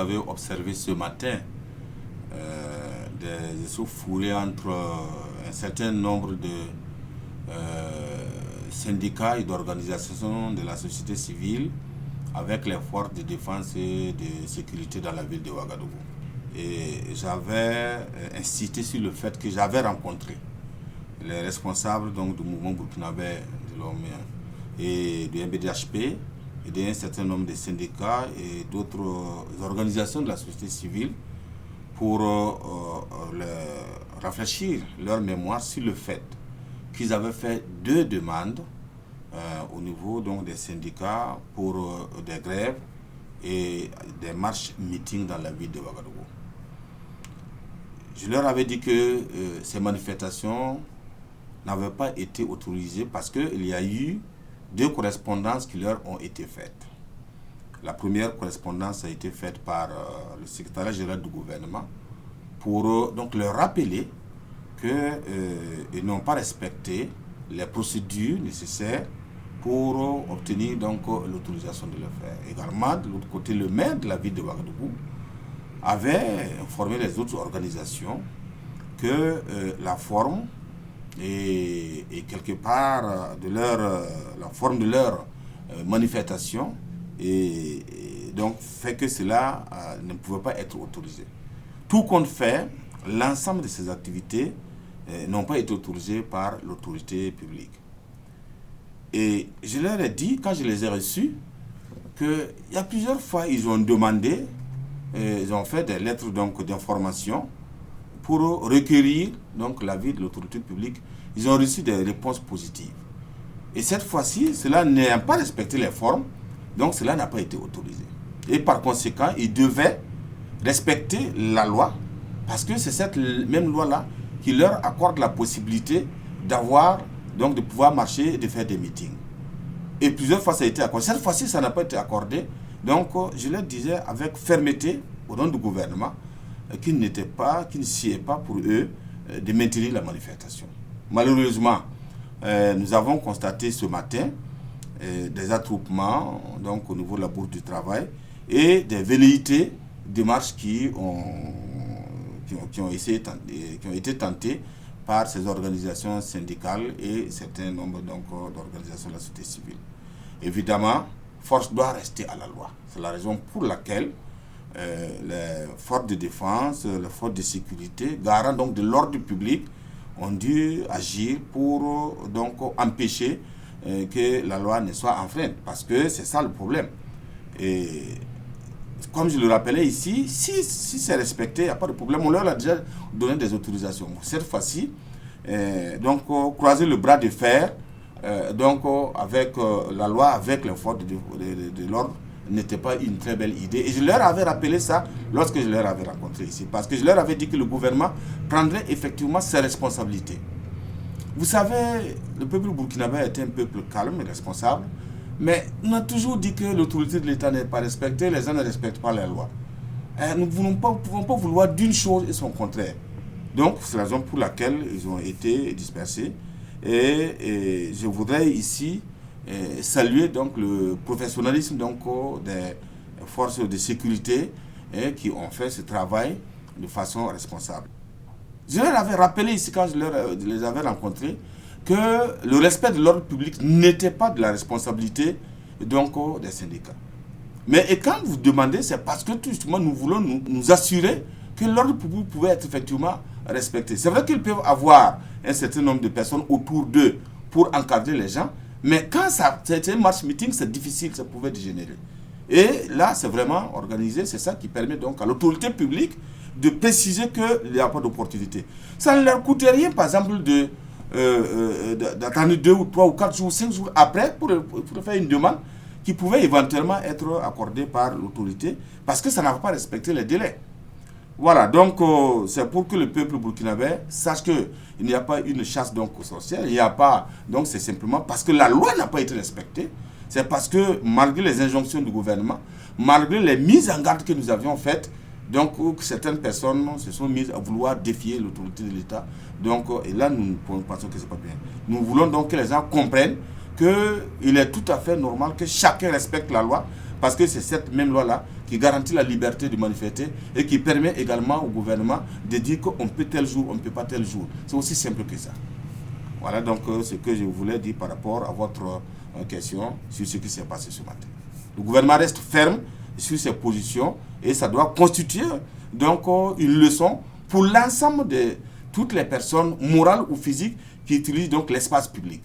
avez observé ce matin des échauffourées entre un certain nombre de syndicats et d'organisations de la société civile avec les forces de défense et de sécurité dans la ville de Ouagadougou. Et j'avais insisté sur le fait que j'avais rencontré les responsables donc, du mouvement burkinabé de l'homme et du MBDHP et d'un certain nombre de syndicats et d'autres organisations de la société civile pour rafraîchir leur mémoire sur le fait qu'ils avaient fait 2 demandes au niveau donc, des syndicats pour des grèves et des marches meetings dans la ville de Ouagadougou. Je leur avais dit que ces manifestations n'avaient pas été autorisées parce qu'il y a eu 2 correspondances qui leur ont été faites. La première correspondance a été faite par le secrétariat général du gouvernement pour donc leur rappeler qu'ils n'ont pas respecté les procédures nécessaires pour obtenir donc l'autorisation de le faire. Également, de l'autre côté, le maire de la ville de Ouagadougou avait informé les autres organisations que la forme et quelque part de la forme de leur manifestation et donc fait que cela ne pouvait pas être autorisé. Tout compte fait, l'ensemble de ces activités n'ont pas été autorisées par l'autorité publique. Et je leur ai dit, quand je les ai reçus, qu'il y a plusieurs fois, ils ont demandé, ils ont fait des lettres d'information pour requérir donc, l'avis de l'autorité publique. Ils ont reçu des réponses positives. Et cette fois-ci, cela n'a pas respecté les formes, donc cela n'a pas été autorisé. Et par conséquent, ils devaient respecter la loi, parce que c'est cette même loi-là qui leur accorde la possibilité de pouvoir marcher et de faire des meetings. Et plusieurs fois, ça a été accordé. Cette fois-ci, ça n'a pas été accordé. Donc, je leur disais avec fermeté, au nom du gouvernement, qu'il ne sied pas pour eux de maintenir la manifestation. Malheureusement, nous avons constaté ce matin des attroupements donc, au niveau de la Bourse du Travail et des velléités de marches qui ont été tentées par ces organisations syndicales et certains nombres d'organisations de la société civile. Évidemment, force doit rester à la loi. C'est la raison pour laquelle les forces de défense, les forces de sécurité, garants donc de l'ordre public, ont dû agir pour empêcher que la loi ne soit enfreinte. Parce que c'est ça le problème. Et comme je le rappelais ici, si c'est respecté, il n'y a pas de problème. On leur a déjà donné des autorisations. Cette fois-ci, croiser le bras de fer avec la loi, avec les forces de l'ordre, n'était pas une très belle idée. Et je leur avais rappelé ça lorsque je leur avais rencontré ici. Parce que je leur avais dit que le gouvernement prendrait effectivement ses responsabilités. Vous savez, le peuple burkinabé est un peuple calme et responsable. Mais on a toujours dit que l'autorité de l'État n'est pas respectée, les gens ne respectent pas les lois. Nous ne pouvons pas vouloir d'une chose et son contraire. Donc, c'est la raison pour laquelle ils ont été dispersés. Et je voudrais ici saluer donc, le professionnalisme des forces de sécurité qui ont fait ce travail de façon responsable. Je leur avais rappelé ici, quand je les avais rencontrés, que le respect de l'ordre public n'était pas de la responsabilité des syndicats. Mais quand vous demandez, c'est parce que tout justement nous voulons nous assurer que l'ordre public pouvait être effectivement respecté. C'est vrai qu'ils peuvent avoir un certain nombre de personnes autour d'eux pour encadrer les gens, mais quand c'est un marche meeting, c'est difficile, ça pouvait dégénérer. Et là, c'est vraiment organisé, c'est ça qui permet donc à l'autorité publique de préciser qu'il n'y a pas d'opportunité. Ça ne leur coûte rien, par exemple, d'attendre 2 ou 3 ou 4 jours, 5 jours après pour faire une demande qui pouvait éventuellement être accordée par l'autorité parce que ça n'a pas respecté les délais. Voilà, donc c'est pour que le peuple burkinabé sache qu'il n'y a pas une chasse aux sorcières, il n'y a pas, donc c'est simplement parce que la loi n'a pas été respectée, c'est parce que malgré les injonctions du gouvernement, malgré les mises en garde que nous avions faites, donc certaines personnes se sont mises à vouloir défier l'autorité de l'État. Donc, et là, nous pensons que ce n'est pas bien. Nous voulons donc que les gens comprennent qu'il est tout à fait normal que chacun respecte la loi, parce que c'est cette même loi-là qui garantit la liberté de manifester et qui permet également au gouvernement de dire qu'on peut tel jour, on ne peut pas tel jour. C'est aussi simple que ça. Voilà donc ce que je voulais dire par rapport à votre question sur ce qui s'est passé ce matin. Le gouvernement reste ferme sur ses positions et ça doit constituer donc une leçon pour l'ensemble de toutes les personnes morales ou physiques qui utilisent donc l'espace public.